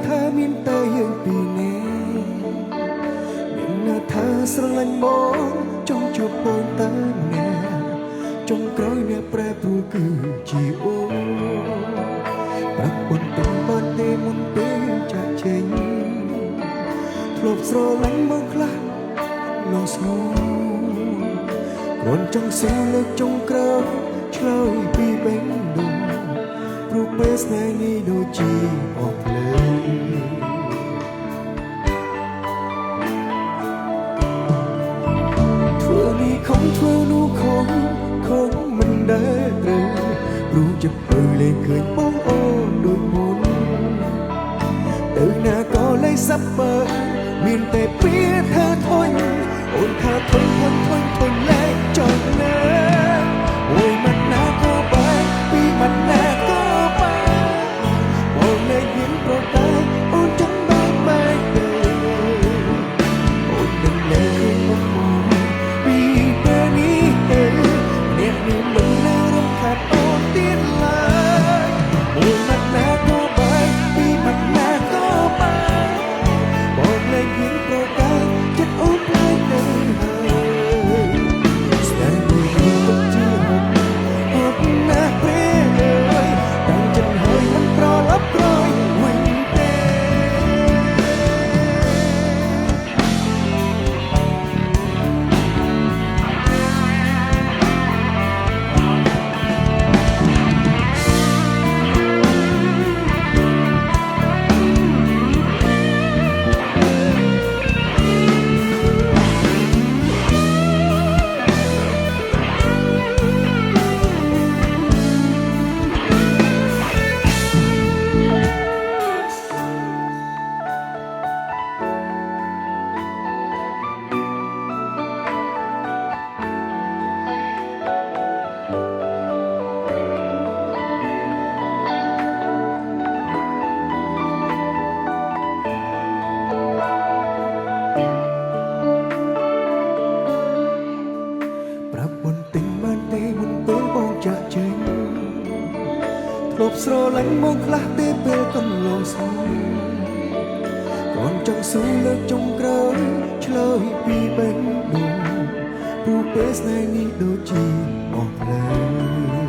ថាមានតែយើងពីរនាក់មានណាថាស្រឡាញ់មកចង់ជួបពងតើអ្នកចុងក្រោយអ្នកប្រែប្រួលគឺជាអូប្រាប់បុនទំបានទេមុនពេលចាក់ចេញធ្លាប់ស្រឡាញ់មកខ្លះលោកស្នូគ្រាន់ចង់សួរលើកចុងក្រោយឆ្លើយពីបេះដូងព្រោះពេលស្នេហ៍នេះដូចជាអស់ភ្លើងធ្វើនេះខំធ្វើនោះខំមិនដែលត្រូវព្រោះจะពើលេឃើញបងអូនដូចមុនទៅណាក៏លេសាប់បើមានតែពីធ្វើធុញអូនថាធុញលែងចង់ណាអូយមិនណាក៏បែកពីមិនណាក៏បែកបងលែងហ៊ានប្រតែអូនចឹងបែកទេអូននឹងលែងឃើញមកពីពេលនេះទេអ្នកនេះមិននៅរំខានអូនទៀតឡើយអូនមិនណាក៏បែកពីមិនណាក៏បែកបងលែងហ៊ានប្រតែចិត្តអូនបែកទេធ្លាប់ស្រឡាញ់មកខ្លះទេពេលកន្លងស្នេហ៍គ្រាន់ចង់សួរលើកចុងក្រោយឆ្លើយពីបេះដូងព្រោះពេលស្នេហ៍នេះដូចជាអស់ភ្លើង